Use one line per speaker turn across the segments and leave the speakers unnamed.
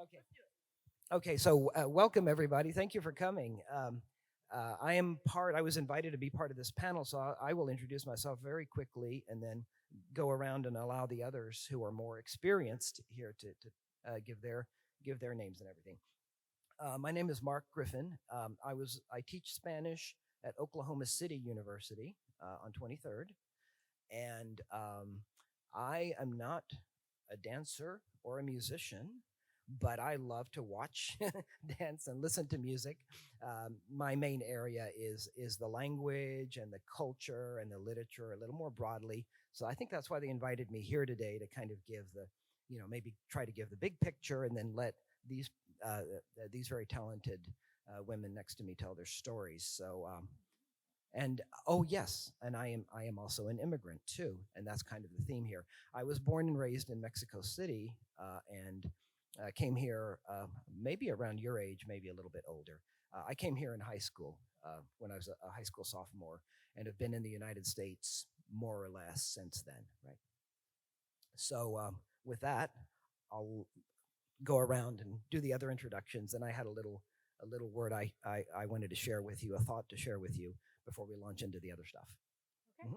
Okay. Okay. So welcome everybody. Thank you for coming. I was invited to be part of this panel, so I will introduce myself very quickly and then go around and allow the others who are more experienced here to give their names and everything. My name is Mark Griffin. I teach Spanish at Oklahoma City University on 23rd, and I am not a dancer or a musician, but I love to watch dance and listen to music. My main area is the language and the culture and the literature a little more broadly. So I think that's why they invited me here today to kind of give maybe try to give the big picture and then let these these very talented women next to me tell their stories. And oh yes, and I am also an immigrant too, and that's kind of the theme here. I was born and raised in Mexico City, and came here maybe around your age, maybe a little bit older. I came here in high school when I was a high school sophomore, and have been in the United States more or less since then. Right. So with that, I'll go around and do the other introductions. And I had a little word I wanted to share with you, a thought to share with you before we launch into the other stuff.
Okay.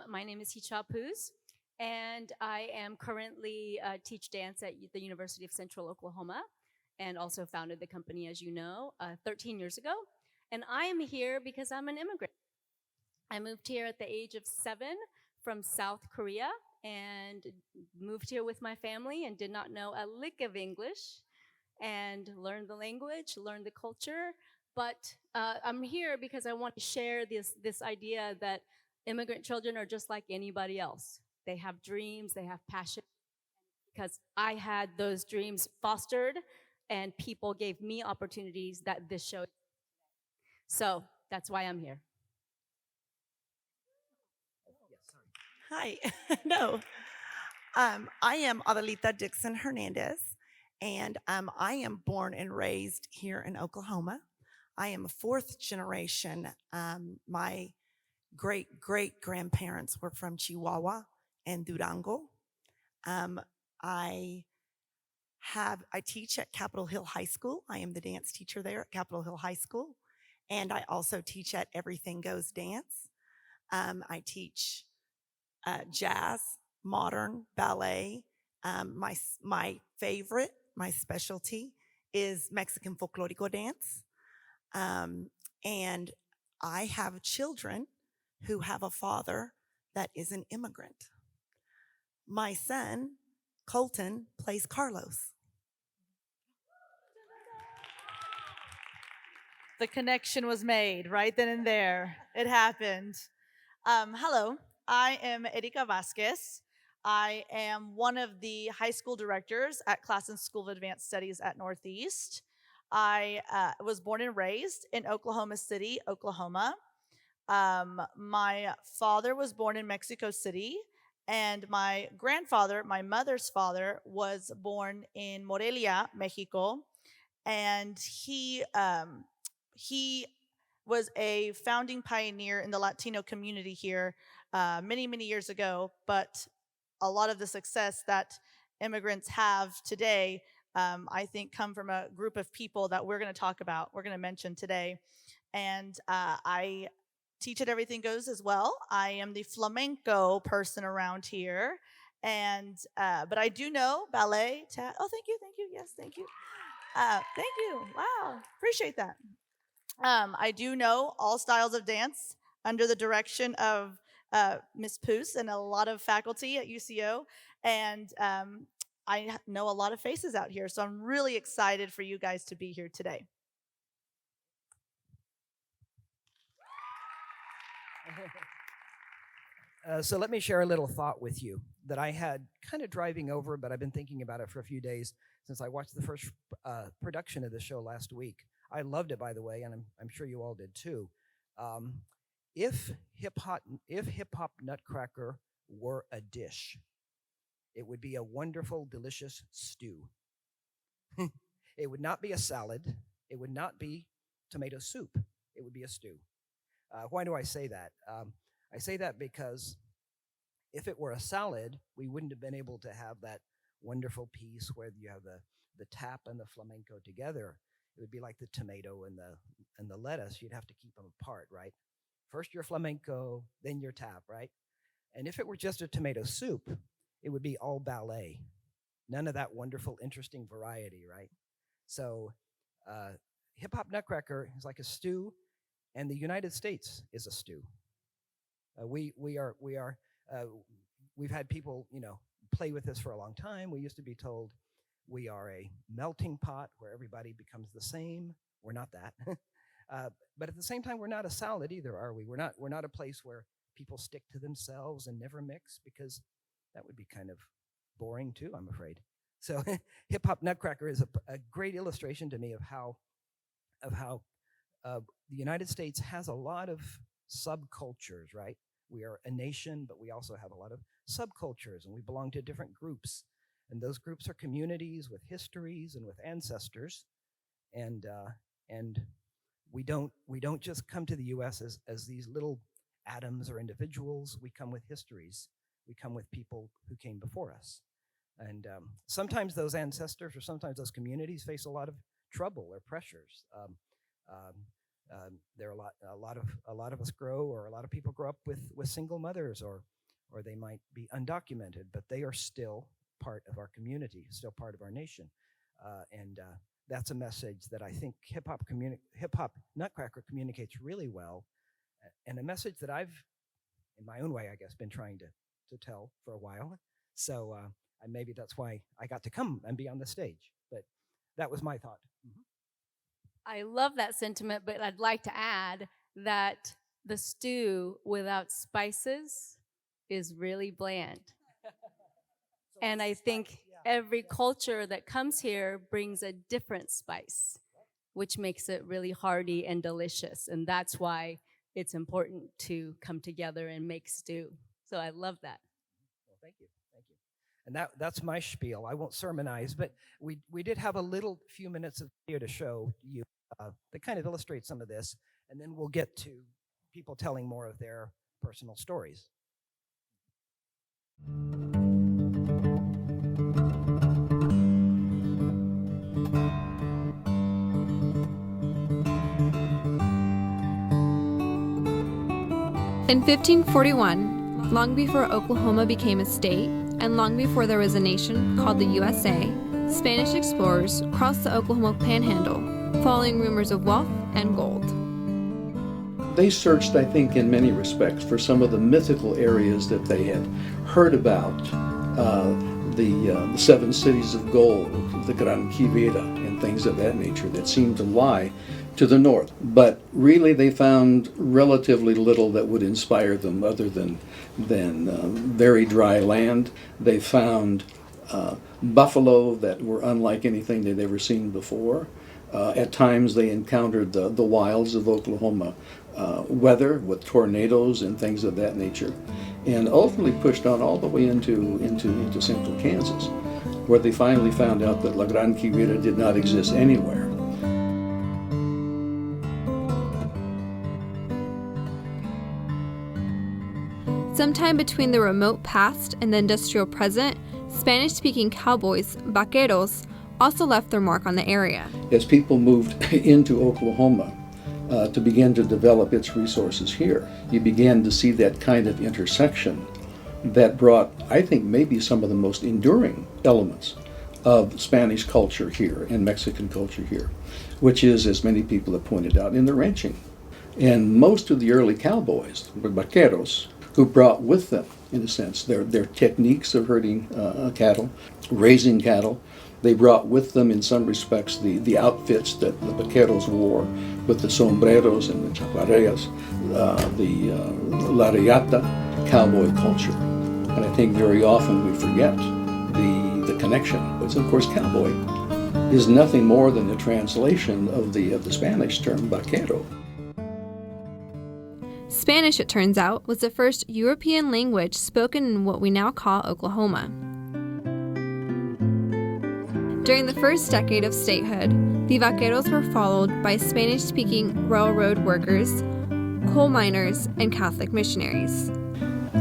My name is Hicha Puz, and I am currently teach dance at the University of Central Oklahoma, and also founded the company, as you know, 13 years ago. And I am here because I'm an immigrant. I moved here at the age of 7 from South Korea and moved here with my family and did not know a lick of English and learned the language, learned the culture. But I'm here because I want to share this idea that immigrant children are just like anybody else. They have dreams, they have passion. Because I had those dreams fostered, and people gave me opportunities that this show. So that's why I'm here.
Yes, sorry.
Hi. No. I am Adelita Dixon Hernandez, and I am born and raised here in Oklahoma. I am a fourth generation. My great great grandparents were from Chihuahua and Durango. Um, I I teach at Capitol Hill High School. I am the dance teacher there at Capitol Hill High School, and I also teach at Everything Goes Dance. I teach jazz, modern, ballet. My favorite, my specialty is Mexican folklorico dance. Um, and I have children who have a father that is an immigrant. My son, Colton, plays Carlos.
The connection was made right then and there. It happened. Hello, I am Erika Vasquez. I am one of the high school directors at Classen School of Advanced Studies at Northeast. I was born and raised in Oklahoma City, Oklahoma. My father was born in Mexico City, and my grandfather, my mother's father, was born in Morelia, Mexico, and he was a founding pioneer in the Latino community here many, many years ago. But a lot of the success that immigrants have today, I think, come from a group of people that we're going to talk about, we're going to mention today. And I teach at Everything Goes as well. I am the flamenco person around here. And but I do know ballet. Oh, thank you, thank you. Yes, thank you. Thank you. Wow, appreciate that. I do know all styles of dance under the direction of Miss Poos and a lot of faculty at UCO. And I know a lot of faces out here. So I'm really excited for you guys to be here today.
So let me share a little thought with you that I had kind of driving over, but I've been thinking about it for a few days since I watched the first production of the show last week. I loved it, by the way, and I'm sure you all did too. Um, if hip hop Nutcracker were a dish, it would be a wonderful, delicious stew. It would not be a salad. It would not be tomato soup. It would be a stew. Why do I say that? I say that because if it were a salad, we wouldn't have been able to have that wonderful piece where you have the tap and the flamenco together, it would be like the tomato and the lettuce. You'd have to keep them apart, right? First your flamenco, then your tap, right? And if it were just a tomato soup, it would be all ballet. None of that wonderful, interesting variety, right? So, hip hop Nutcracker is like a stew, and the United States is a stew. We are we've had people play with this for a long time. We used to be told we are a melting pot where everybody becomes the same. We're not that, but at the same time, we're not a salad either, are we? We're not a place where people stick to themselves and never mix, because that would be kind of boring too, I'm afraid. So hip hop Nutcracker is a great illustration to me of how the United States has a lot of subcultures, right? We are a nation, but we also have a lot of subcultures, and we belong to different groups. And those groups are communities with histories and with ancestors. And we don't just come to the U.S. as these little atoms or individuals. We come with histories. We come with people who came before us. And sometimes those ancestors or sometimes those communities face a lot of trouble or pressures. There are a lot of us grow, or a lot of people grow up with single mothers, or they might be undocumented, but they are still part of our community, still part of our nation. And that's a message that I think hip hop Nutcracker communicates really well, and a message that I've, in my own way, I guess, been trying to tell for a while. So and maybe that's why I got to come and be on the stage. But that was my thought. Mm-hmm.
I love that sentiment, but I'd like to add that the stew without spices is really bland. And I think every culture that comes here brings a different spice, which makes it really hearty and delicious. And that's why it's important to come together and make stew. So I love that.
Well, thank you. And that's my spiel. I won't sermonize, but we did have a little few minutes of video to show you that kind of illustrates some of this, and then we'll get to people telling more of their personal stories.
In 1541, long before Oklahoma became a state, and long before there was a nation called the USA, Spanish explorers crossed the Oklahoma Panhandle, following rumors of wealth and gold.
They searched, I think, in many respects for some of the mythical areas that they had heard about, the seven cities of gold, the Gran Quivira, and things of that nature that seemed to lie to the north. But really they found relatively little that would inspire them other than very dry land. They found buffalo that were unlike anything they'd ever seen before. At times they encountered the wilds of Oklahoma weather with tornadoes and things of that nature, and ultimately pushed on all the way into central Kansas, where they finally found out that La Gran Quivira did not exist anywhere.
Sometime between the remote past and the industrial present, Spanish-speaking cowboys, vaqueros, also left their mark on the area.
As people moved into Oklahoma to begin to develop its resources here, you began to see that kind of intersection that brought, I think, maybe some of the most enduring elements of Spanish culture here and Mexican culture here, which is, as many people have pointed out, in the ranching. And most of the early cowboys were vaqueros, who brought with them, in a sense, their techniques of herding cattle, raising cattle. They brought with them, in some respects, the outfits that the vaqueros wore, with the sombreros and the chaparreras, the la riata, cowboy culture. And I think very often we forget the connection. But of course, cowboy is nothing more than a translation of the Spanish term vaquero.
Spanish, it turns out, was the first European language spoken in what we now call Oklahoma. During the first decade of statehood, the vaqueros were followed by Spanish-speaking railroad workers, coal miners, and Catholic missionaries.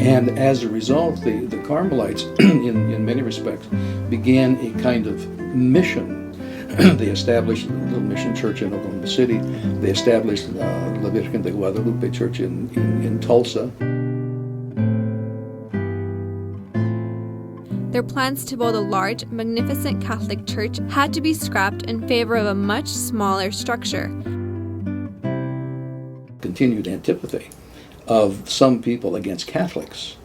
And as a result, the Carmelites, in many respects, began a kind of mission. They established a little mission church in Oklahoma City. They established La Virgen de Guadalupe church in Tulsa.
Their plans to build a large, magnificent Catholic church had to be scrapped in favor of a much smaller structure.
Continued antipathy of some people against Catholics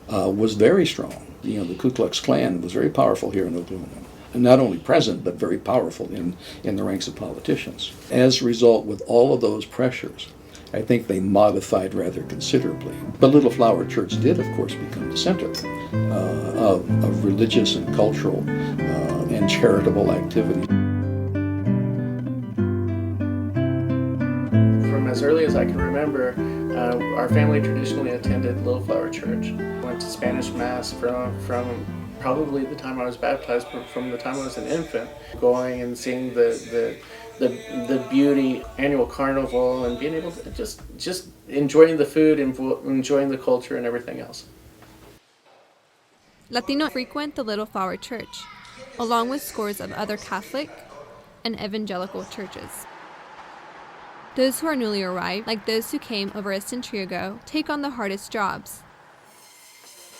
was very strong. You know, the Ku Klux Klan was very powerful here in Oklahoma. And not only present, but very powerful in the ranks of politicians. As a result, with all of those pressures, I think they modified rather considerably. But Little Flower Church did, of course, become the center of religious and cultural and charitable activity.
From as early as I can remember, our family traditionally attended Little Flower Church. Went to Spanish Mass from probably the time I was baptized, but from the time I was an infant, going and seeing the beauty, annual carnival, and being able to just enjoying the food and enjoying the culture and everything else.
Latinos frequent the Little Flower Church, along with scores of other Catholic and evangelical churches. Those who are newly arrived, like those who came over a century ago, take on the hardest jobs.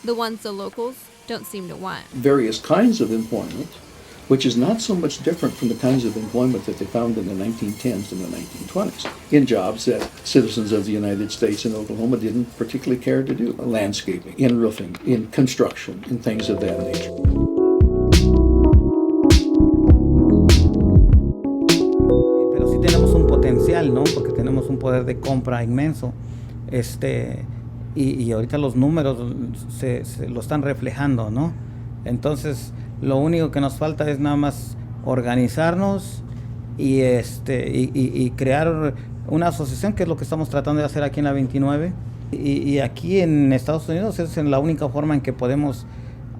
The ones the locals don't seem to want.
Various kinds of employment, which is not so much different from the kinds of employment that they found in the 1910s and the 1920s, in jobs that citizens of the United States and Oklahoma didn't particularly care to do. Landscaping, in roofing, in construction, and things of that nature.
Pero sí tenemos un potencial, ¿no? Porque tenemos un poder de compra inmenso. Y ahorita los números se lo están reflejando, ¿no? Entonces, lo único que nos falta es nada más organizarnos y crear una asociación, que es lo que estamos tratando de hacer aquí en la 29. Y aquí en Estados Unidos es la única forma en que podemos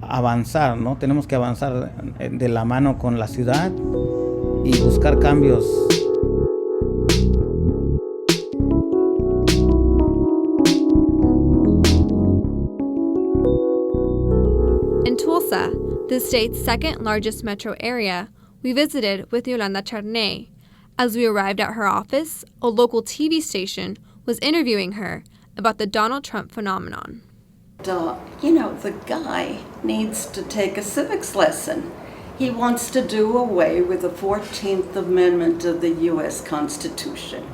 avanzar, ¿no? Tenemos que avanzar de la mano con la ciudad y buscar cambios.
In Tulsa, the state's second largest metro area, we visited with Yolanda Charnay. As we arrived at her office, a local TV station was interviewing her about the Donald Trump phenomenon.
The guy needs to take a civics lesson. He wants to do away with the 14th Amendment of the U.S. Constitution.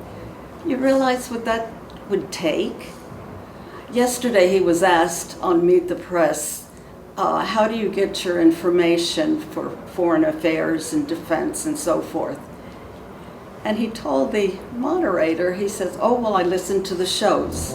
You realize what that would take? Yesterday he was asked on Meet the Press, how do you get your information for foreign affairs and defense and so forth? And he told the moderator, he says, oh, well, I listen to the shows.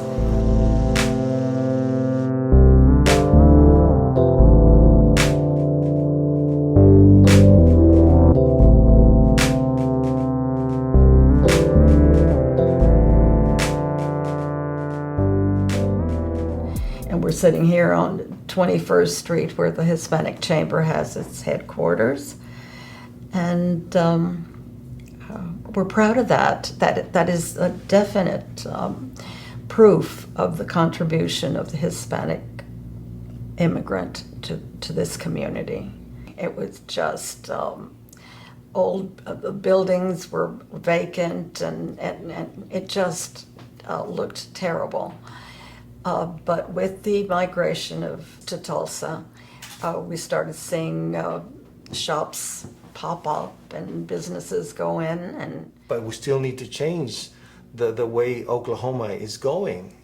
And we're sitting here on 21st Street where the Hispanic Chamber has its headquarters. And we're proud of that. That is a definite proof of the contribution of the Hispanic immigrant to this community. It was just old buildings were vacant and it just looked terrible. But with the migration to Tulsa, we started seeing shops pop up and businesses go in.
But we still need to change the way Oklahoma is going,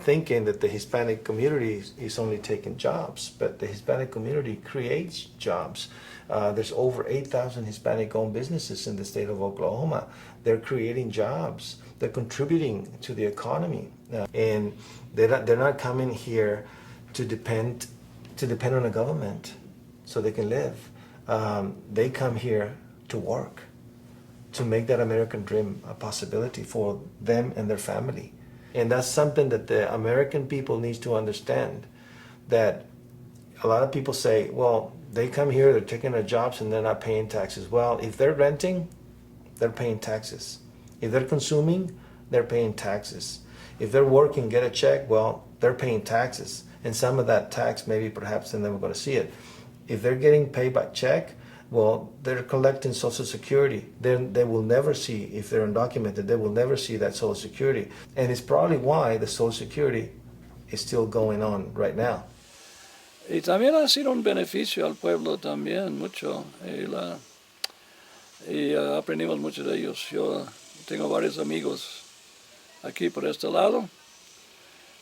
thinking that the Hispanic community is only taking jobs, but the Hispanic community creates jobs. There's over 8,000 Hispanic-owned businesses in the state of Oklahoma. They're creating jobs. They're contributing to the economy, and they're not coming here to depend on the government so they can live. They come here to work, to make that American dream a possibility for them and their family. And that's something that the American people need to understand, that a lot of people say, well, they come here, they're taking their jobs and they're not paying taxes. Well, if they're renting, they're paying taxes. If they're consuming, they're paying taxes. If they're working, get a check, well, they're paying taxes, and some of that tax maybe perhaps they're never going to see it. If they're getting paid by check, well, they're collecting Social Security. Then they will never see, if they're undocumented, they will never see that Social Security. And it's probably why the Social Security is still going on right now.
Y también ha sido un beneficio al pueblo también, mucho. Aprendimos mucho de ellos. Yo tengo varios amigos aquí por este lado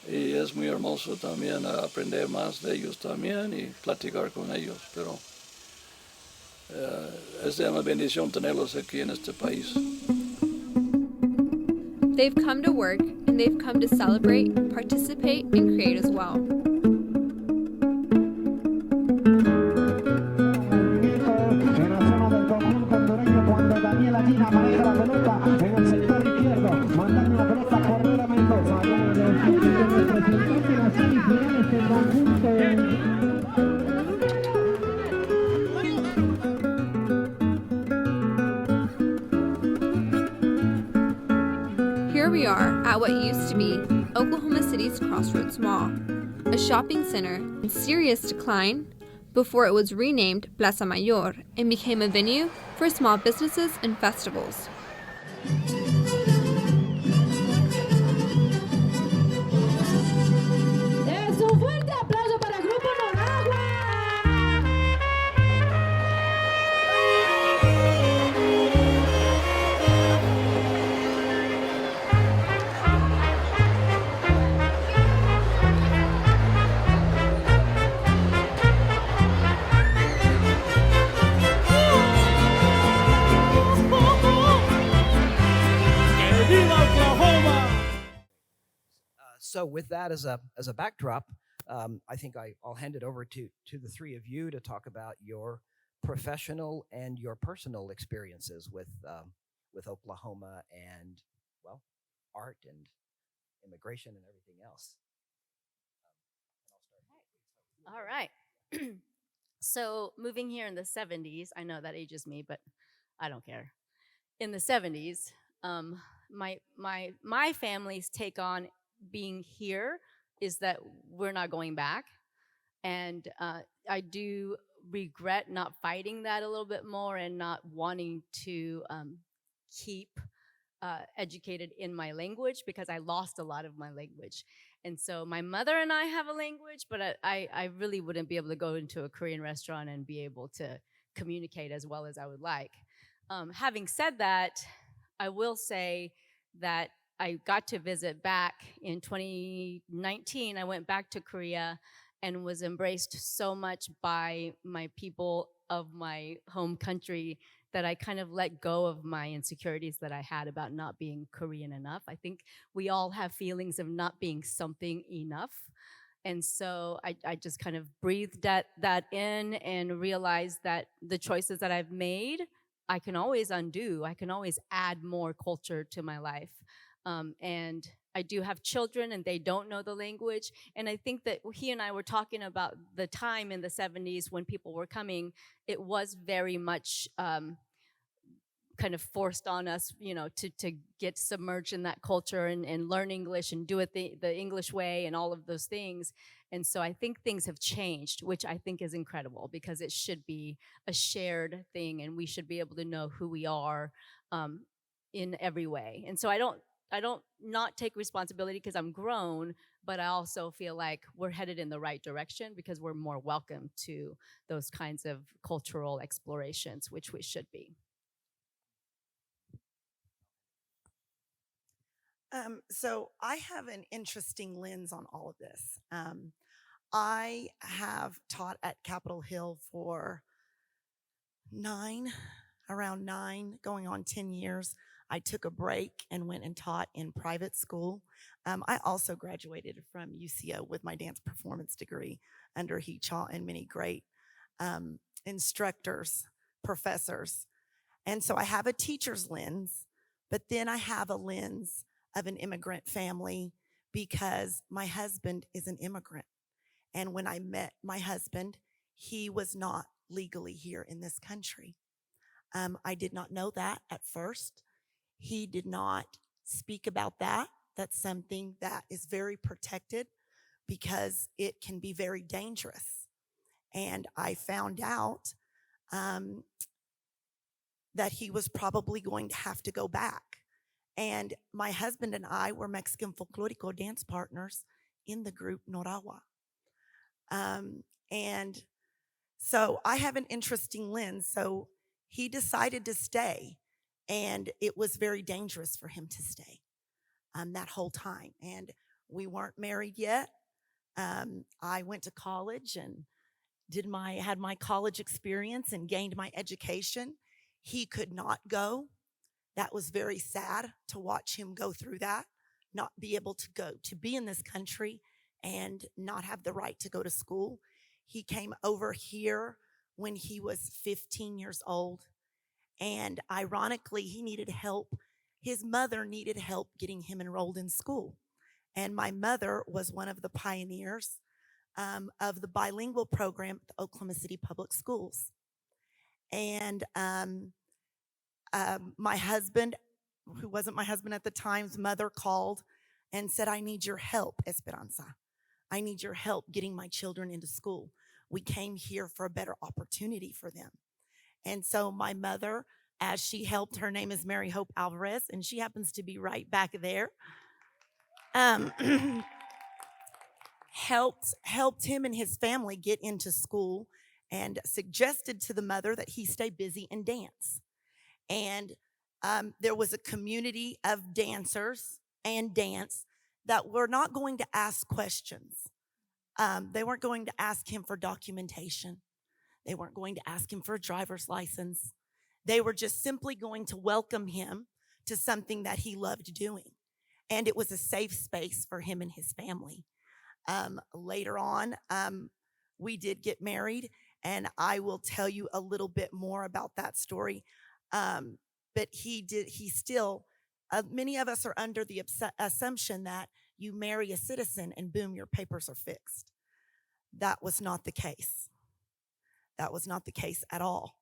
y es muy hermoso también aprender más de ellos también y platicar con ellos. Pero es una bendición tenerlos aquí en este país.
They've come to work and they've come to celebrate, participate, and create as well. Here we are at what used to be Oklahoma City's Crossroads Mall, a shopping center in serious decline before it was renamed Plaza Mayor and became a venue for small businesses and festivals.
So with that as a backdrop, I think I'll hand it over to the three of you to talk about your professional and your personal experiences with Oklahoma and, well, art and immigration and everything else.
All right. So moving here in the 70s, I know that ages me, but I don't care. In the 70s, my family's take on being here is that we're not going back. And I do regret not fighting that a little bit more and not wanting to keep educated in my language, because I lost a lot of my language. And so my mother and I have a language, but I really wouldn't be able to go into a Korean restaurant and be able to communicate as well as I would like. Having said that, I will say that I got to visit back in 2019. I went back to Korea and was embraced so much by my people of my home country that I kind of let go of my insecurities that I had about not being Korean enough. I think we all have feelings of not being something enough. And so I just kind of breathed that in and realized that the choices that I've made, I can always undo. I can always add more culture to my life. And I do have children and they don't know the language. And I think that he and I were talking about the time in the 70s when people were coming. It was very much kind of forced on us, to get submerged in that culture and learn English and do it the English way and all of those things. And so I think things have changed, which I think is incredible, because it should be a shared thing and we should be able to know who we are in every way. And so I don't not take responsibility because I'm grown, but I also feel like we're headed in the right direction because we're more welcome to those kinds of cultural explorations, which we should be.
So I have an interesting lens on all of this. I have taught at Capitol Hill for around 9, going on 10 years. I took a break and went and taught in private school. I also graduated from UCO with my dance performance degree under Hee Chaw and many great instructors, professors. And so I have a teacher's lens, but then I have a lens of an immigrant family because my husband is an immigrant. And when I met my husband, he was not legally here in this country. I did not know that at first. He did not speak about that. That's something that is very protected because it can be very dangerous. And I found out that he was probably going to have to go back. And my husband and I were Mexican folklorico dance partners in the group Noragua. And so I have an interesting lens. So he decided to stay, and it was very dangerous for him to stay that whole time. And we weren't married yet. I went to college and had my college experience and gained my education. He could not go. That was very sad to watch him go through that, not be able to be in this country and not have the right to go to school. He came over here when he was 15 years old. And ironically, he needed help. His mother needed help getting him enrolled in school. And my mother was one of the pioneers of the bilingual program at the Oklahoma City Public Schools. And my husband, who wasn't my husband at the time's mother, called and said, I need your help, Esperanza. I need your help getting my children into school. We came here for a better opportunity for them. And so my mother, as she helped, her name is Mary Hope Alvarez, and she happens to be right back there, helped him and his family get into school and suggested to the mother that he stay busy and dance. And there was a community of dancers and dance that were not going to ask questions. They weren't going to ask him for documentation. They weren't going to ask him for a driver's license. They were just simply going to welcome him to something that he loved doing. And it was a safe space for him and his family. Later on, we did get married, and I will tell you a little bit more about that story. But he still, many of us are under the assumption that you marry a citizen and boom, your papers are fixed. That was not the case. That was not the case at all.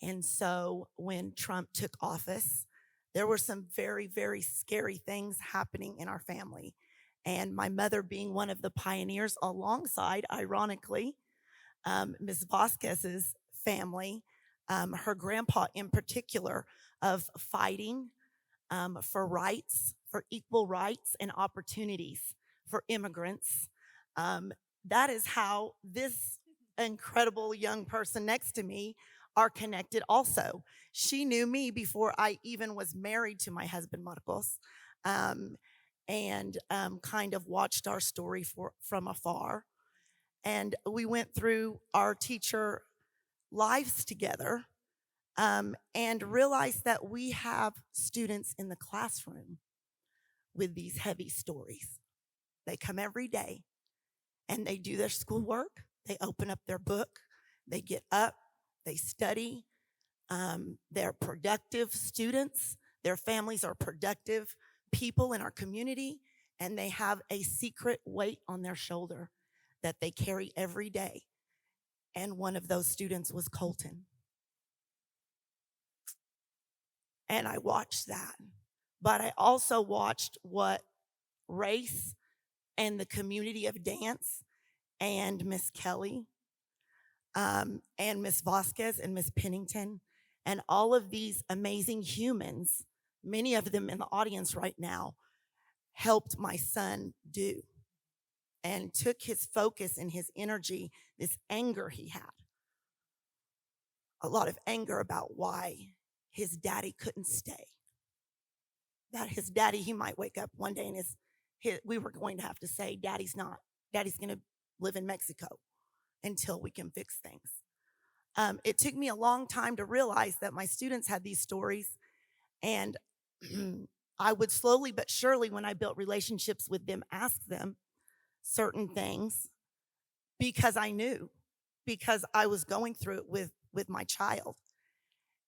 And so when Trump took office, there were some very, very scary things happening in our family. And my mother being one of the pioneers alongside, ironically, Ms. Vasquez's family, her grandpa in particular, of fighting for rights, for equal rights and opportunities for immigrants. That is how this incredible young person next to me are connected also. She knew me before I even was married to my husband, Marcos, and kind of watched our story from afar. And we went through our teacher lives together and realized that we have students in the classroom with these heavy stories. They come every day and they do their schoolwork. They open up their book. They get up. They study. They're productive students. Their families are productive people in our community, and they have a secret weight on their shoulder that they carry every day. And one of those students was Colton. And I watched that. But I also watched what race and the community of dance and Miss Kelly and Miss Vasquez and Miss Pennington and all of these amazing humans, many of them in the audience right now, helped my son do, and took his focus and his energy, this anger he had, a lot of anger about why his daddy couldn't stay. That his daddy, he might wake up one day and we were going to have to say, daddy's going to live in Mexico until we can fix things. It took me a long time to realize that my students had these stories, and I would slowly but surely, when I built relationships with them, ask them certain things because I knew, because I was going through it with my child.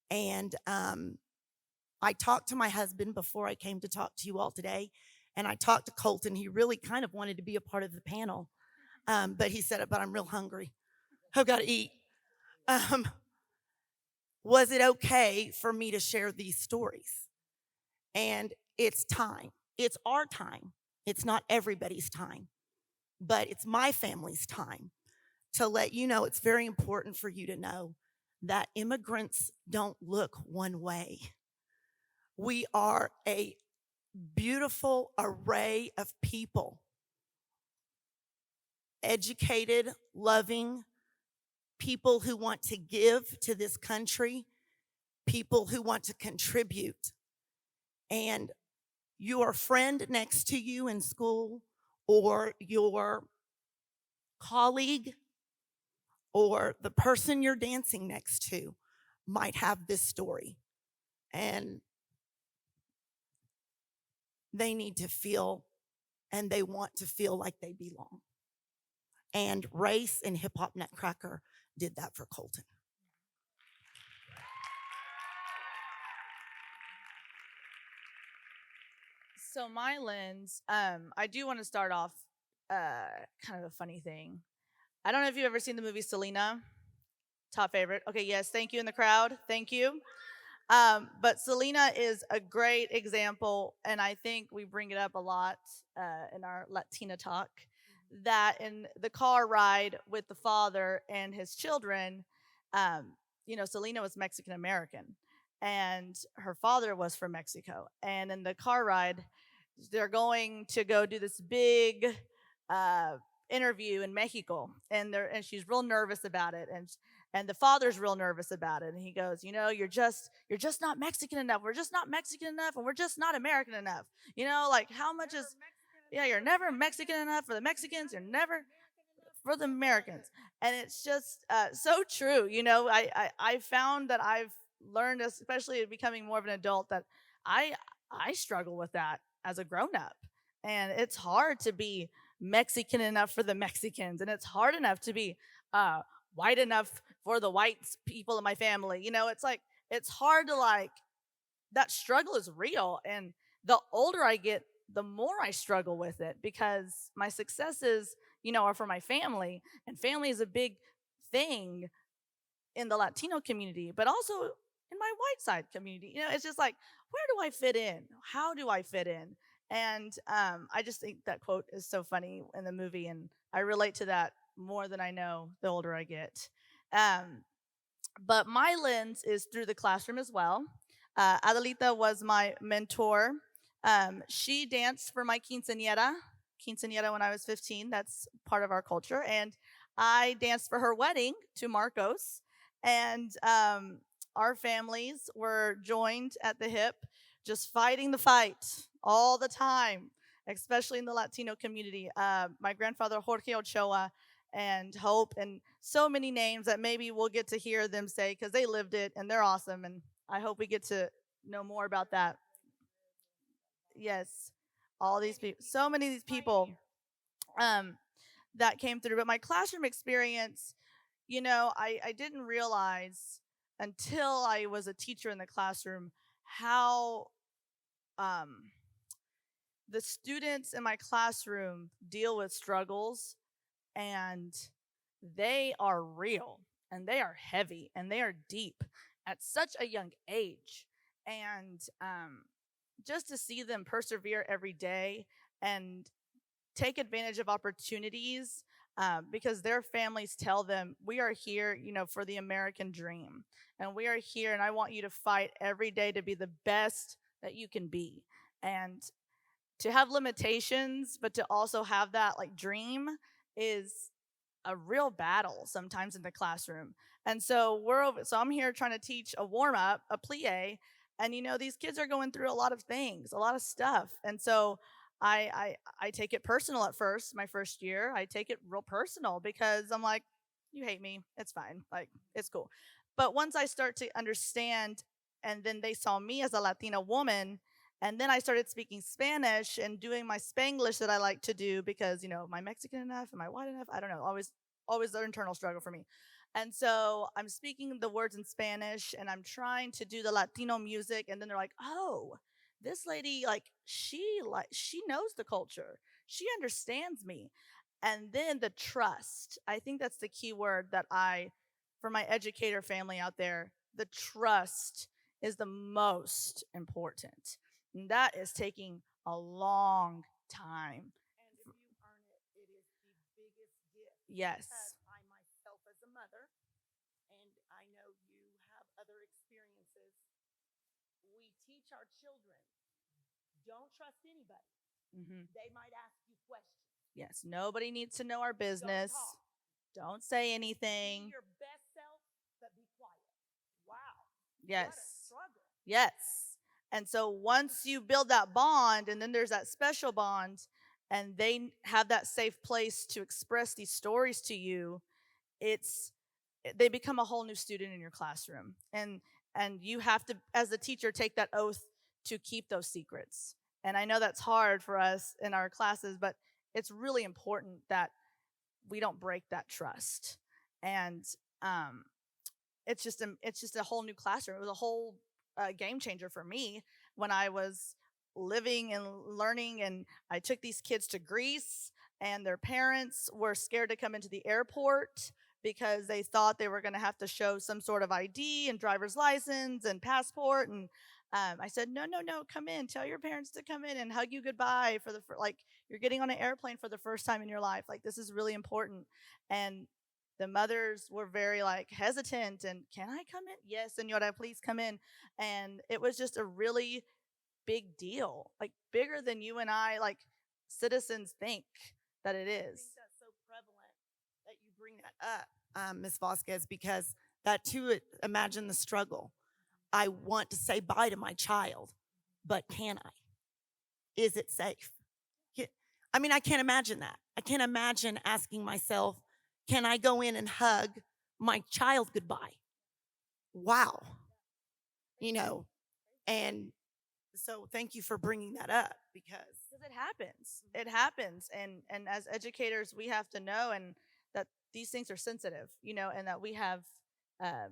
And I talked to my husband before I came to talk to you all today, and I talked to Colton. He really kind of wanted to be a part of the panel, but he said, but I'm real hungry. I've got to eat. Was it okay for me to share these stories? And it's time. It's our time. It's not everybody's time. but it's my family's time to let you know it's very important for you to know that immigrants don't look one way. We are a beautiful array of people, educated, loving, people who want to give to this country, people who want to contribute. And your friend next to you in school, or your colleague, or the person you're dancing next to might have this story. And they need to feel and they want to feel like they belong. And Race and Hip Hop Nutcracker did that for Colton.
So my lens, I do want to start off kind of a funny thing. I don't know if you've ever seen the movie Selena. Top favorite. Okay, yes, thank you in the crowd. Thank you. But Selena is a great example, and I think we bring it up a lot in our Latina talk, that in the car ride with the father and his children, Selena was Mexican American, and her father was from Mexico. And in the car ride, they're going to go do this big uh, interview in Mexico, and she's real nervous about it, and the father's real nervous about it, and he goes, you're just not Mexican enough. We're just not Mexican enough, and we're just not American enough. Like how much is you're never Mexican enough for the Mexicans. You're never for the Americans. And it's just so true. I found that I've learned, especially becoming more of an adult, that I I struggle with that as a grown up. And it's hard to be Mexican enough for the Mexicans, and it's hard enough to be uh, white enough for the white people in my family. It's like it's hard to that struggle is real, and the older I get, the more I struggle with it because my successes, are for my family, and family is a big thing in the Latino community, but also in my white side community. It's just like, where do I fit in? How do I fit in? And I just think that quote is so funny in the movie, and I relate to that more than I know the older I get. Um, but my lens is through the classroom as well. Adelita was my mentor. She danced for my quinceañera when I was 15. That's part of our culture. And I danced for her wedding to Marcos. And our families were joined at the hip, just fighting the fight all the time, especially in the Latino community. My grandfather, Jorge Ochoa, and Hope, and so many names that maybe we'll get to hear them say because they lived it and they're awesome. And I hope we get to know more about that. Yes, all these people, so many of these people um, that came through. But my classroom experience, I didn't realize until I was a teacher in the classroom how um, the students in my classroom deal with struggles, and they are real, and they are heavy, and they are deep at such a young age. And just to see them persevere every day and take advantage of opportunities, because their families tell them, we are here, for the American dream. And we are here, and I want you to fight every day to be the best that you can be. And to have limitations, but to also have that dream is a real battle sometimes in the classroom. And so I'm here trying to teach a warm up, a plie, and these kids are going through a lot of things, a lot of stuff. And so I take it personal at first. My first year, I take it real personal because I'm like, you hate me, it's fine, it's cool. But once I start to understand, and then they saw me as a Latina woman, and then I started speaking Spanish and doing my Spanglish that I like to do because, am I Mexican enough? Am I white enough? I don't know. Always the internal struggle for me. And so I'm speaking the words in Spanish, and I'm trying to do the Latino music. And then they're like, oh, this lady, she knows the culture. She understands me. And then the trust. I think that's the key word for my educator family out there, the trust is the most important. And that is taking a long time. Yes.
Because I myself, as a mother, and I know you have other experiences, we teach our children, don't trust anybody.
Mm-hmm.
They might ask you questions.
Yes. Nobody needs to know our
Don't
business.
talk.
Don't say
Be
anything.
your best self, but be quiet. Wow.
Yes.
What a struggle.
Yes. And so once you build that bond, and then there's that special bond, and they have that safe place to express these stories to you, it's they become a whole new student in your classroom. And you have to, as a teacher, take that oath to keep those secrets. And I know that's hard for us in our classes, but it's really important that we don't break that trust. And um, it's just a whole new classroom. It was a whole game changer for me when I was living and learning, and I took these kids to Greece, and their parents were scared to come into the airport because they thought they were going to have to show some sort of ID and driver's license and passport. And I said, no, no, no, come in. Tell your parents to come in and hug you goodbye for like you're getting on an airplane for the first time in your life. Like, this is really important. And the mothers were very like hesitant and, can I come in? Yes, senora, please come in. And it was just a really big deal, like bigger than you and I, like, citizens think that it
I
is.
think that's so prevalent that you bring that up, Ms. Vasquez, because that too, imagine the struggle. I want to say bye to my child, but can I? Is it safe? I mean, I can't imagine that. I can't imagine asking myself, can I go in and hug my child goodbye? Wow. You know, and so thank you for bringing that up because
It happens. It happens. And as educators, we have to know and that these things are sensitive, and that we have to,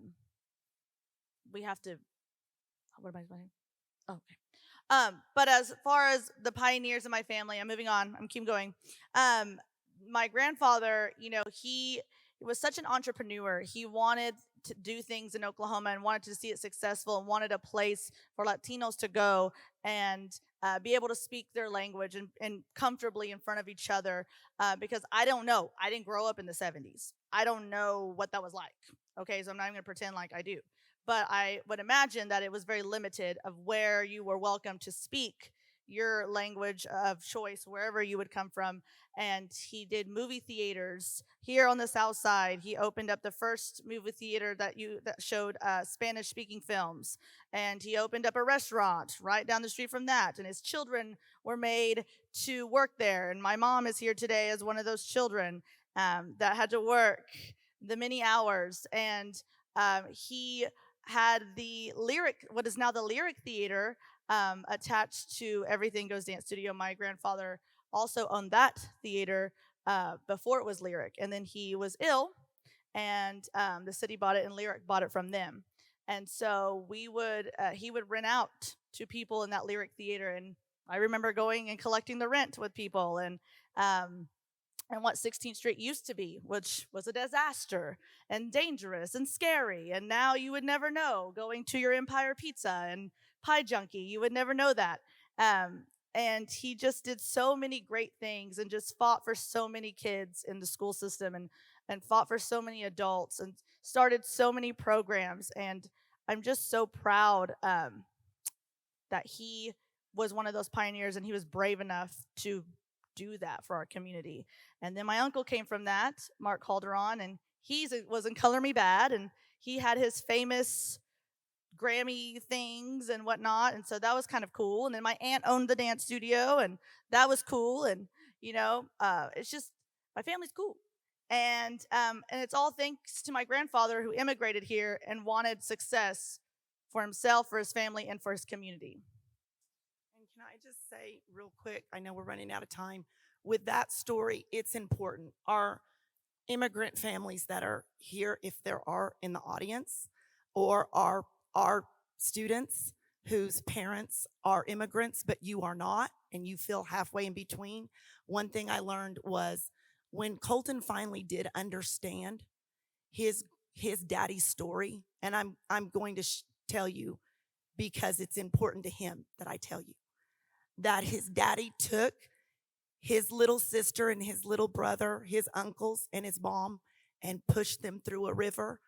what am I saying? Oh, okay. But as far as the pioneers in my family, I'm moving on. I'm keep going. My grandfather, he was such an entrepreneur. He wanted to do things in Oklahoma and wanted to see it successful and wanted a place for Latinos to go and be able to speak their language and comfortably in front of each other. Because I don't know. I didn't grow up in the 70s. I don't know what that was like. Okay, so I'm not even going to pretend like I do. But I would imagine that it was very limited of where you were welcome to speak your language of choice wherever you would come from. And he did movie theaters here on the south side. He opened up the first movie theater that showed Spanish speaking films, and he opened up a restaurant right down the street from that, and his children were made to work there. And my mom is here today as one of those children that had to work the many hours. And he had what is now the Lyric Theater, attached to Everything Goes Dance Studio. My grandfather also owned that theater before it was Lyric, and then he was ill, and the city bought it, and Lyric bought it from them. And so he would rent out to people in that Lyric Theater, and I remember going and collecting the rent with people, and what 16th Street used to be, which was a disaster and dangerous and scary. And now you would never know, going to your Empire Pizza and Pie Junkie, you would never know that. And he just did so many great things and just fought for so many kids in the school system and fought for so many adults and started so many programs. And I'm just so proud that he was one of those pioneers and he was brave enough to do that for our community. And then my uncle came from that, Mark Calderon, and he was in Color Me Bad, and he had his famous Grammy things and whatnot, and so that was kind of cool. And then my aunt owned the dance studio, and that was cool. And it's just, my family's cool, and it's all thanks to my grandfather, who immigrated here and wanted success for himself, for his family, and for his community.
And can I just say real quick, I know we're running out of time. With that story, it's important. Our immigrant families that are here, if there are in the audience, or our students whose parents are immigrants, but you are not, and you feel halfway in between. One thing I learned was when Colton finally did understand his daddy's story, and I'm going to tell you because it's important to him that I tell you, that his daddy took his little sister and his little brother, his uncles and his mom, and pushed them through a river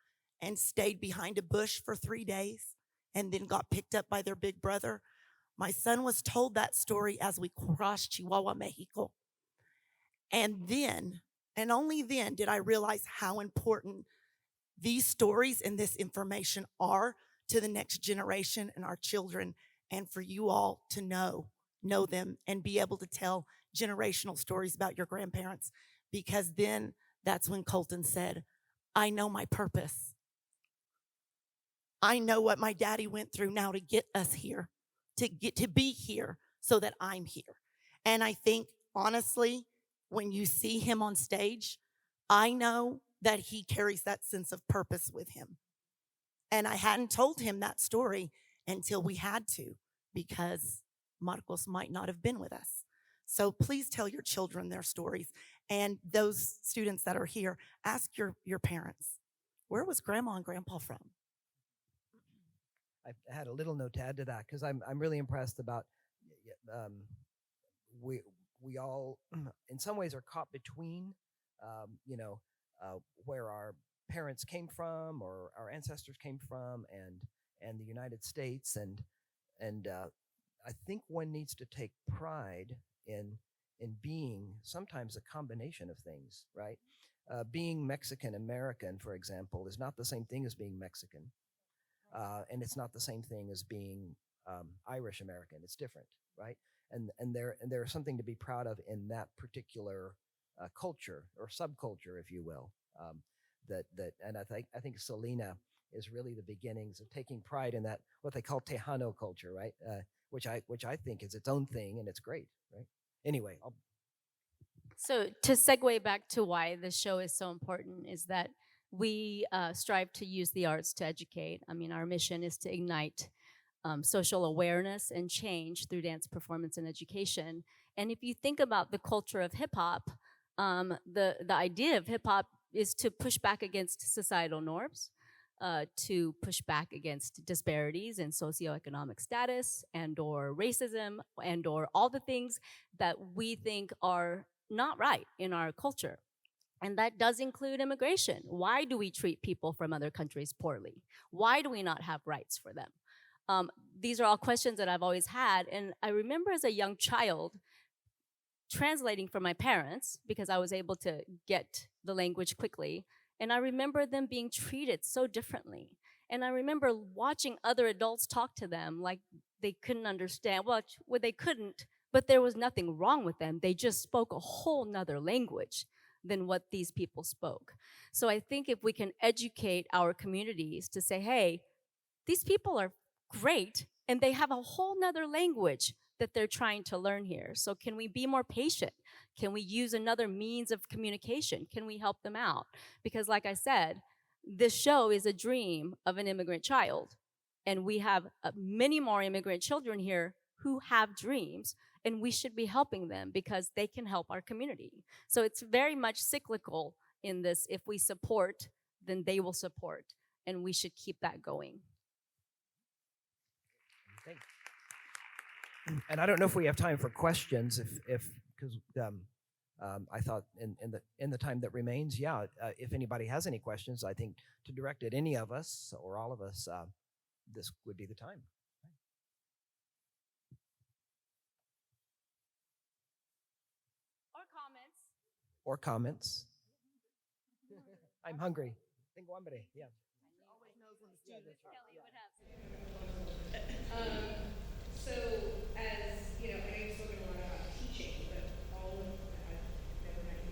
and stayed behind a bush for 3 days and then got picked up by their big brother. My son was told that story as we crossed Chihuahua, Mexico. And then, and only then, did I realize how important these stories and this information are to the next generation and our children, and for you all to know them and be able to tell generational stories about your grandparents, because then that's when Colton said, I know my purpose. I know what my daddy went through now to get us here, to get to be here so that I'm here. And I think, honestly, when you see him on stage, I know that he carries that sense of purpose with him. And I hadn't told him that story until we had to, because Marcos might not have been with us. So please tell your children their stories. And those students that are here, ask your parents, where was grandma and grandpa from?
I had a little note to add to that because I'm really impressed about um, we we all in some ways are caught between where our parents came from or our ancestors came from and the United States and I think one needs to take pride in being sometimes a combination of things, right? Being Mexican American, for example, is not the same thing as being Mexican. And it's not the same thing as being Irish American. It's different, right? And there's something to be proud of in that particular culture or subculture, if you will. And I think Selena is really the beginnings of taking pride in that what they call Tejano culture, right? Which I think is its own thing and it's great, right? Anyway,
So to segue back to why the show is so important is that we strive to use the arts to educate. I mean, our mission is to ignite social awareness and change through dance performance and education. And if you think about the culture of hip hop, the idea of hip hop is to push back against societal norms, to push back against disparities in socioeconomic status and or racism and or all the things that we think are not right in our culture. And that does include immigration. Why do we treat people from other countries poorly? Why do we not have rights for them? These are all questions that I've always had. And I remember as a young child translating for my parents because I was able to get the language quickly. And I remember them being treated so differently. And I remember watching other adults talk to them like they couldn't understand. Well, they couldn't, but there was nothing wrong with them. They just spoke a whole nother language than what these people spoke. So I think if we can educate our communities to say, hey, these people are great and they have a whole nother language that they're trying to learn here. So can we be more patient? Can we use another means of communication? Can we help them out? Because like I said, this show is a dream of an immigrant child. And we have many more immigrant children here who have dreams, and we should be helping them because they can help our community. So it's very much cyclical in this. If we support, then they will support, and we should keep that going.
thanks. And I don't know if we have time for questions, if because I thought in the time that remains, if anybody has any questions, I think to direct at any of us or all of us, this would be the time. Or comments. I'm hungry. Tengo hambre. Yeah.
So, as you know, I know you've spoken a lot about teaching, but all of I've never met you,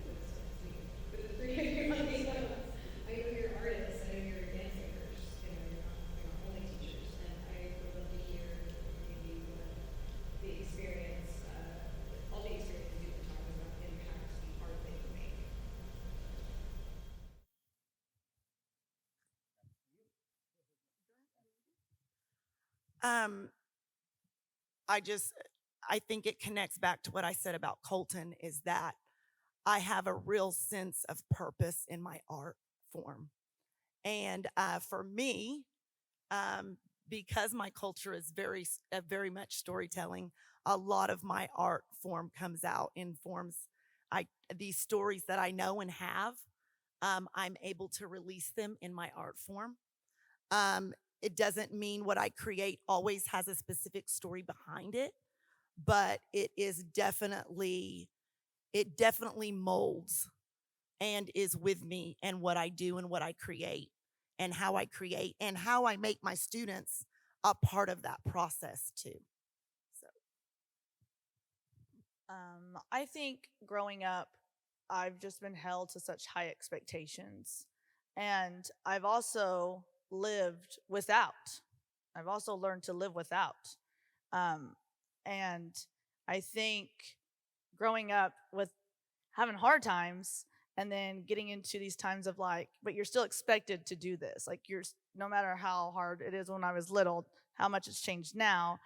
but the three of you on these levels, I know you're artists, I know you're dance makers, and you're not only teachers, and I would love to hear maybe what the experience, all the experiences you've been talking about impact the art that you make.
I think it connects back to what I said about Colton, is that I have a real sense of purpose in my art form. And for me, because my culture is very much storytelling, a lot of my art form comes out in forms. I These stories that I know and have, I'm able to release them in my art form. Um, it doesn't mean what I create always has a specific story behind it, but it definitely molds and is with me and what I do and what I create and how I make my students a part of that process too. So,
I think growing up, I've just been held to such high expectations. And I've also lived without. I've also learned to live without. Um, and I think growing up with having hard times and then getting into these times of like, but you're still expected to do this. Like, no matter how hard it is when I was little, how much it's changed now,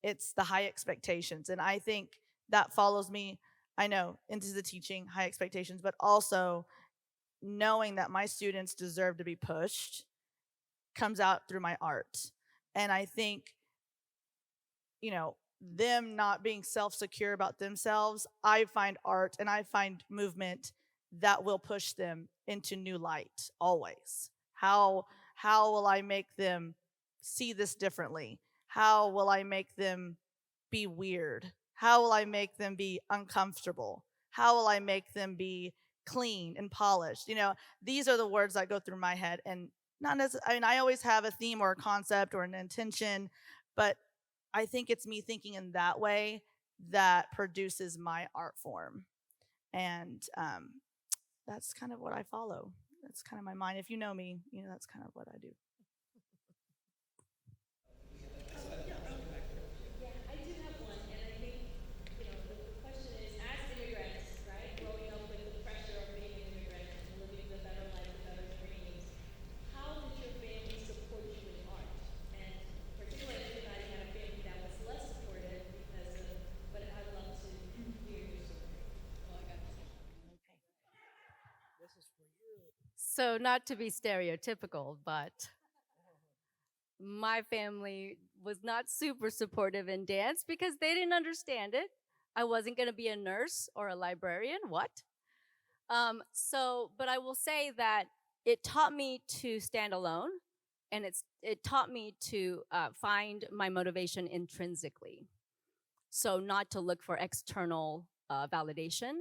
it's the high expectations. And I think that follows me, I know, into the teaching, high expectations, but also knowing that my students deserve to be pushed comes out through my art. And I think, them not being self-secure about themselves, I find art and I find movement that will push them into new light always. How will I make them see this differently? How will I make them be weird? How will I make them be uncomfortable? How will I make them be clean and polished? These are the words that go through my head, and not necessarily, I mean, I always have a theme or a concept or an intention, but I think it's me thinking in that way that produces my art form. And that's kind of what I follow. That's kind of my mind. If you know me, that's kind of what I do.
Yeah, I do have one, and I think, the question is, as immigrants, right, growing up with the pressure of being an immigrant and living the better life, the better dreams, how did your family support you in art? And particularly, I know that you had a family that was less supportive because of, but I'd love to hear your story. Oh, I got you.
This is for you.
So, not to be stereotypical, but my family was not super supportive in dance because they didn't understand it. I wasn't going to be a nurse or a librarian. What? But I will say that it taught me to stand alone, and it taught me to find my motivation intrinsically. So not to look for external validation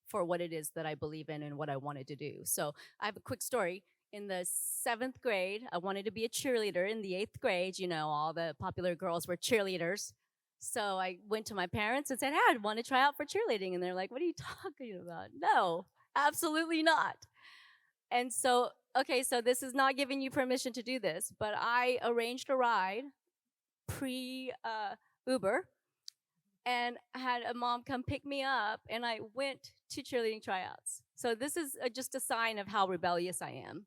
for what it is that I believe in and what I wanted to do. So I have a quick story. In the 7th grade, I wanted to be a cheerleader. In the 8th grade, all the popular girls were cheerleaders. So I went to my parents and said, hey, I want to try out for cheerleading. And they're like, what are you talking about? No, absolutely not. And so, okay, so this is not giving you permission to do this, but I arranged a ride pre Uber and had a mom come pick me up, and I went to cheerleading tryouts. So this is just a sign of how rebellious I am.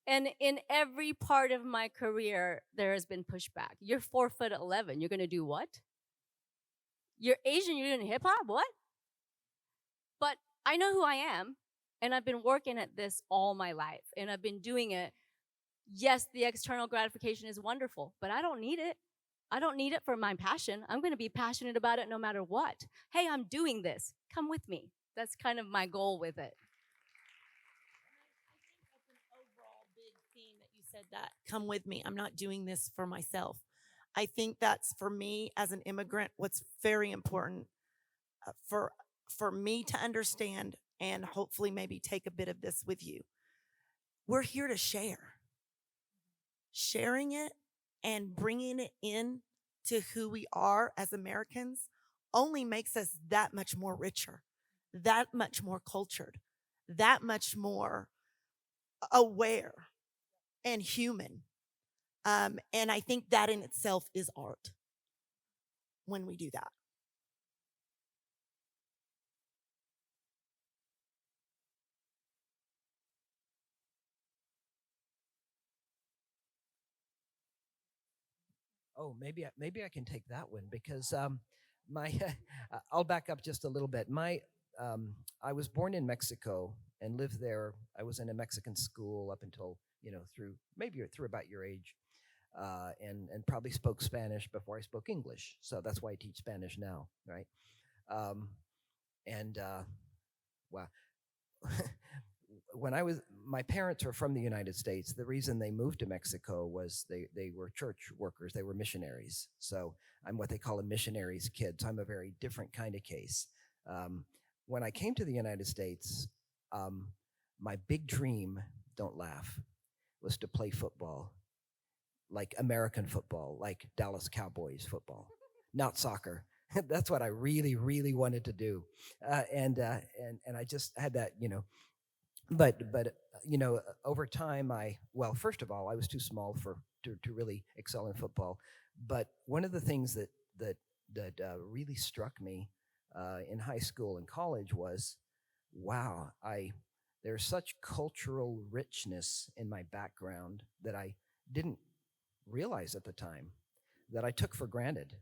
And in every part of my career, there has been pushback. You're 4'11". You're going to do what? You're Asian. You're doing hip hop. What? But I know who I am, and I've been working at this all my life, and I've been doing it. Yes, the external gratification is wonderful, but I don't need it. I don't need it for my passion. I'm going to be passionate about it no matter what. Hey, I'm doing this. Come with me. That's kind of my goal with it.
I think that's an overall big theme that you said that. Come with me. I'm not doing this for myself. I think that's for me as an immigrant, what's very important for me to understand and hopefully maybe take a bit of this with you. We're here to share. Sharing it and bringing it in to who we are as Americans only makes us that much more richer, that much more cultured, that much more aware and human. And I think that in itself is art when we do that.
Oh, maybe I can take that one because my I'll back up just a little bit. I was born in Mexico and lived there. I was in a Mexican school up until through about your age. and probably spoke Spanish before I spoke English. So that's why I teach Spanish now, right? Um, and Wow. When my parents were from the United States. The reason they moved to Mexico was they were church workers. They were missionaries. So I'm what they call a missionary's kid. So I'm a very different kind of case. Um, when I came to the United States, um, my big dream, don't laugh, was to play football, like American football, like Dallas Cowboys football, not soccer. That's what I really, really wanted to do, and I just had that, but over time, first of all, I was too small to really excel in football. But one of the things that really struck me in high school and college was, wow, I there's such cultural richness in my background that I didn't realize at the time, that I took for granted.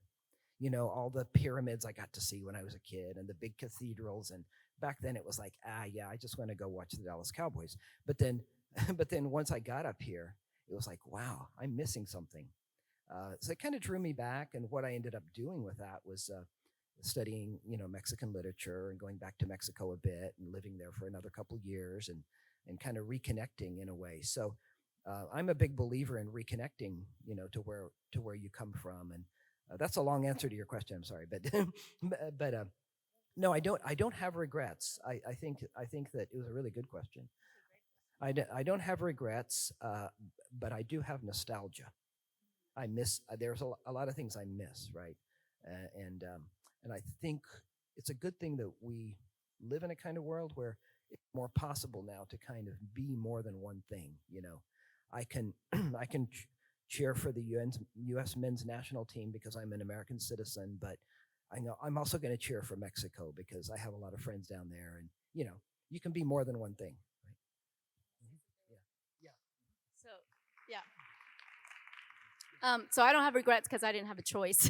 All the pyramids I got to see when I was a kid, and the big cathedrals. And back then it was like, yeah, I just want to go watch the Dallas Cowboys. But then, but then once I got up here, it was like, wow, I'm missing something. So it kind of drew me back. And what I ended up doing with that was studying, Mexican literature, and going back to Mexico a bit and living there for another couple of years, and kind of reconnecting in a way. So I'm a big believer in reconnecting, to where you come from. And that's a long answer to your question. I'm sorry, but but no, I don't have regrets. I think that it was a really good question. I don't have regrets, but I do have nostalgia. I miss. There's a lot of things I miss, right? And I think it's a good thing that we live in a kind of world where it's more possible now to kind of be more than one thing. I can I can cheer for the U.S. men's national team because I'm an American citizen, but I know I'm also going to cheer for Mexico because I have a lot of friends down there, and you can be more than one thing, right? Yeah.
So, yeah. So I don't have regrets because I didn't have a choice.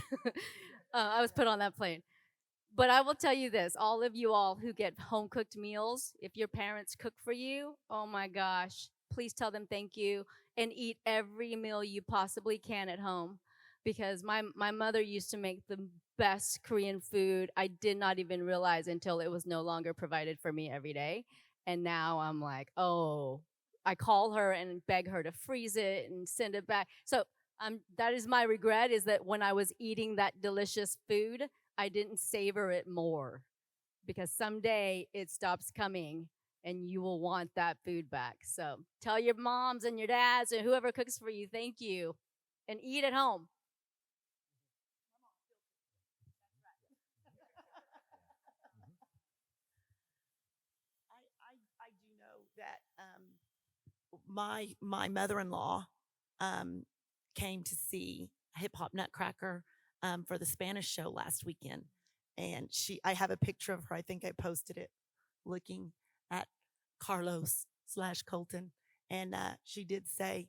I was put on that plane. But I will tell you this, all of you all who get home cooked meals, if your parents cook for you, oh my gosh, please tell them thank you and eat every meal you possibly can at home. Because my mother used to make the best Korean food. I did not even realize until it was no longer provided for me every day. And now I'm like, oh, I call her and beg her to freeze it and send it back. So that is my regret, is that when I was eating that delicious food, I didn't savor it more, because someday it stops coming and you will want that food back. So tell your moms and your dads and whoever cooks for you, thank you, and eat at home.
I do know that my mother-in-law came to see Hip Hop Nutcracker for the Spanish show last weekend, and I have a picture of her. I think I posted it, looking at Carlos/Colton, and she did say,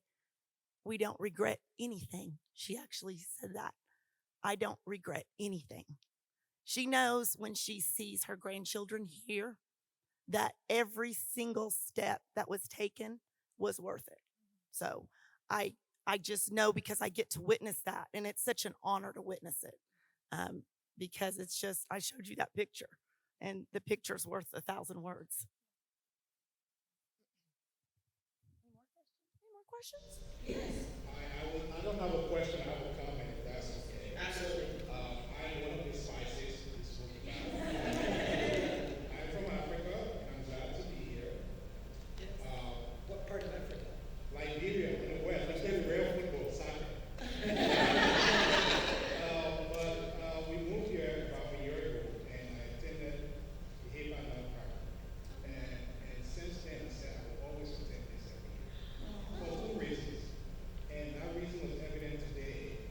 "We don't regret anything." She actually said that. I don't regret anything. She knows when she sees her grandchildren here that every single step that was taken was worth it. So I I just know because I get to witness that, and it's such an honor to witness it. Because it's just I showed you that picture, and the picture's worth 1,000 words. Any more questions?
I don't have a question, I have a comment, if that's okay. Absolutely. I'm one of the spices you spoke about. I'm from Africa, and I'm glad to be here.
What part of Africa?
Liberia, in the West, let's get real football, soccer. But we moved here about a year ago, and I attended the Hip Hop Nutcracker. And since then, I said I will always attend this every year. For two reasons. And that reason was evident today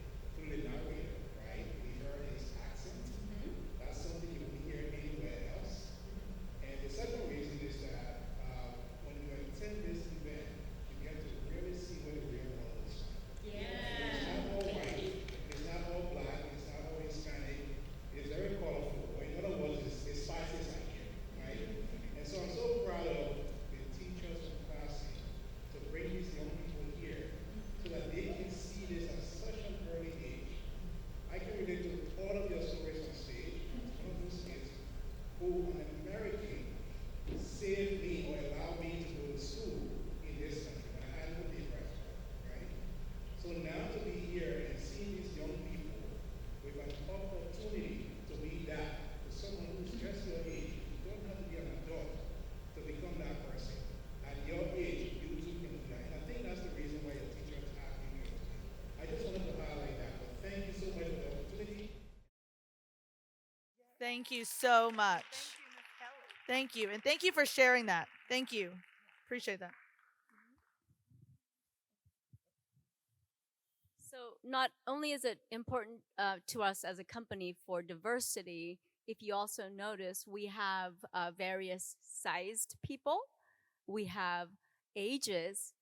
Thank you so much. Thank you. And thank you for sharing that. Thank you. Appreciate that.
So not only is it important to us as a company for diversity, if you also notice, we have various sized people. We have ages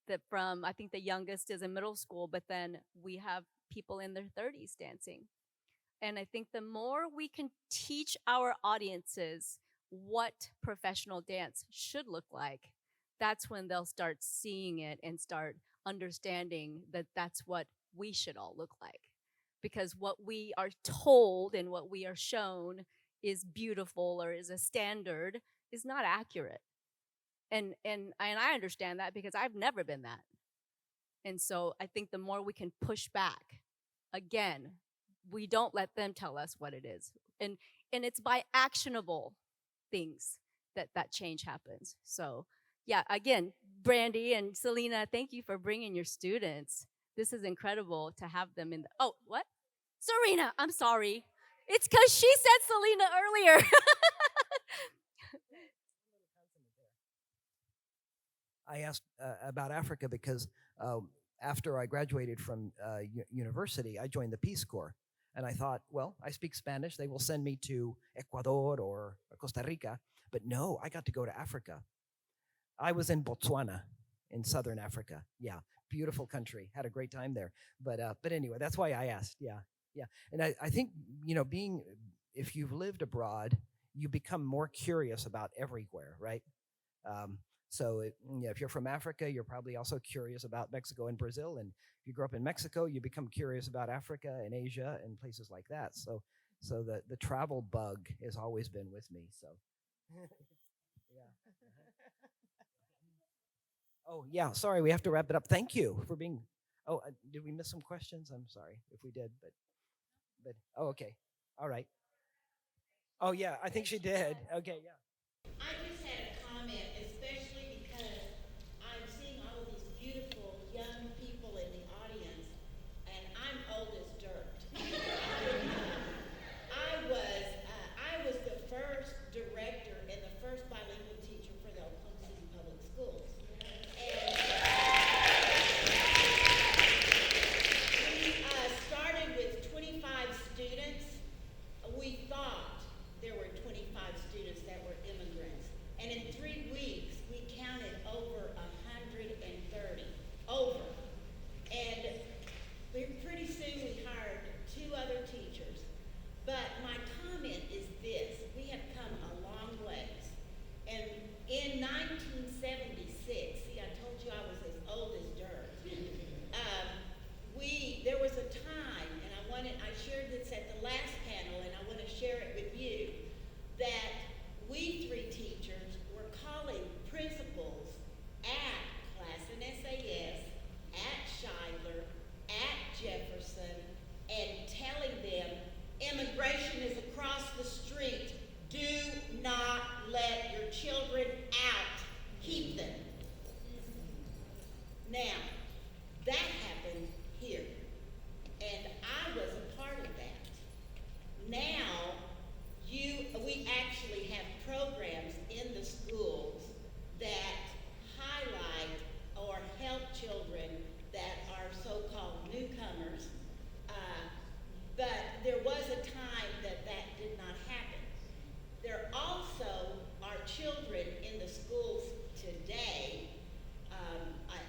that from, I think the youngest is in middle school, but then we have people in their 30s dancing. And I think the more we can teach our audiences what professional dance should look like, that's when they'll start seeing it and start understanding that that's what we should all look like. Because what we are told and what we are shown is beautiful or is a standard is not accurate. And I understand that because I've never been that. And so I think the more we can push back, again, we don't let them tell us what it is. And it's by actionable things that change happens. So yeah, again, Brandy and Selena, thank you for bringing your students. This is incredible to have them in the, oh, what? Serena, I'm sorry. It's because she said Selena earlier.
I asked about Africa because after I graduated from university, I joined the Peace Corps. And I thought, well, I speak Spanish. They will send me to Ecuador or Costa Rica. But no, I got to go to Africa. I was in Botswana in southern Africa. Yeah, beautiful country. Had a great time there. But anyway, that's why I asked. Yeah, yeah. And I think, if you've lived abroad, you become more curious about everywhere, right? If you're from Africa, you're probably also curious about Mexico and Brazil. And if you grew up in Mexico, you become curious about Africa and Asia and places like that. So the travel bug has always been with me. So, yeah. Oh, yeah. Sorry, we have to wrap it up. Thank you for being. Oh, did we miss some questions? I'm sorry if we did, but oh, okay. All right. Oh, yeah. I think she did. Okay, yeah.
I just had a comment, especially because I'm seeing all of these beautiful young people in the audience, and I'm old as dirt. I was the first director and the first bilingual teacher for the Oklahoma City Public Schools. And we started with 25 students. We thought there were 25 students that were immigrants. And in 3 weeks, we counted over 130. Over. And pretty soon we hired 2 other teachers. But my comment is this: we have come a long ways. And in 1976, see, I told you I was as old as dirt. There was a time, and I shared this at the last panel, and I want to share it with you, that we 3 teachers were calling principals at Classen SAS, at Scheidler, at Jefferson, and telling them immigration is across the street. Do not let your children out. Keep them. Now, that happened here, and I was a part of that. Now, we actually have programs in the schools that highlight or help children that are so-called newcomers. But there was a time that did not happen. There also are children in the schools today.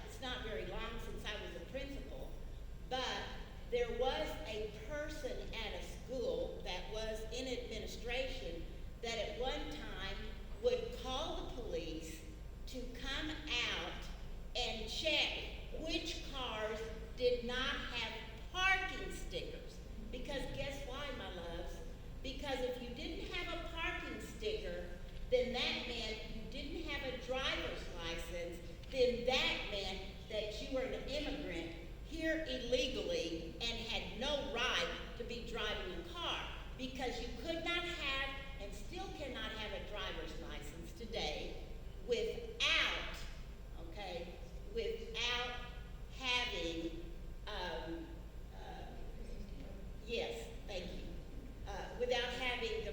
It's not very long since I was a principal, but there was a person at a school that was in administration that at one time would call the police to come out and check which cars did not have parking stickers. Because guess why, my loves? Because if you didn't have a parking sticker, then that meant you didn't have a driver's license, then that meant that you were an immigrant here illegally and had no right to be driving a car, because you could not have and still cannot have a driver's license today without having, yes, thank you, without having the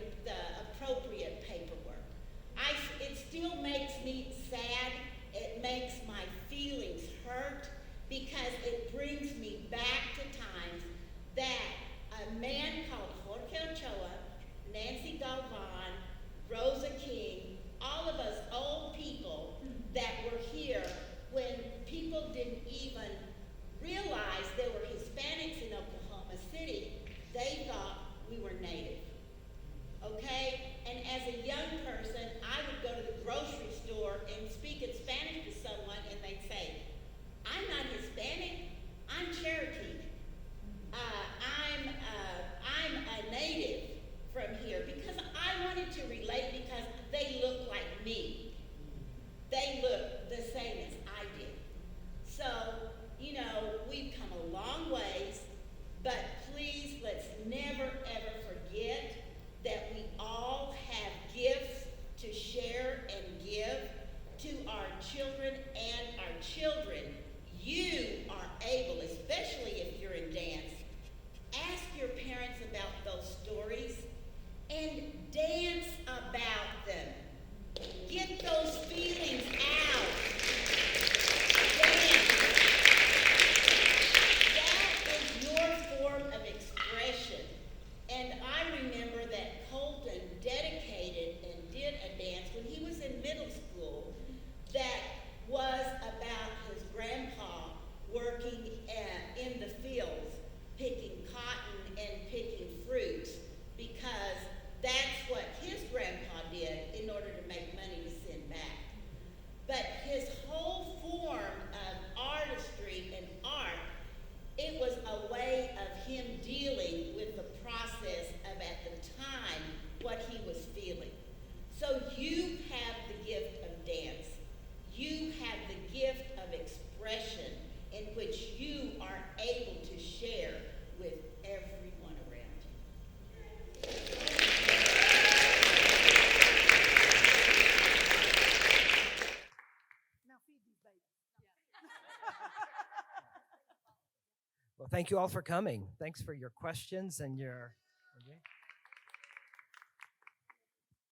Well, thank you all for coming. Thanks for your questions and your. Okay.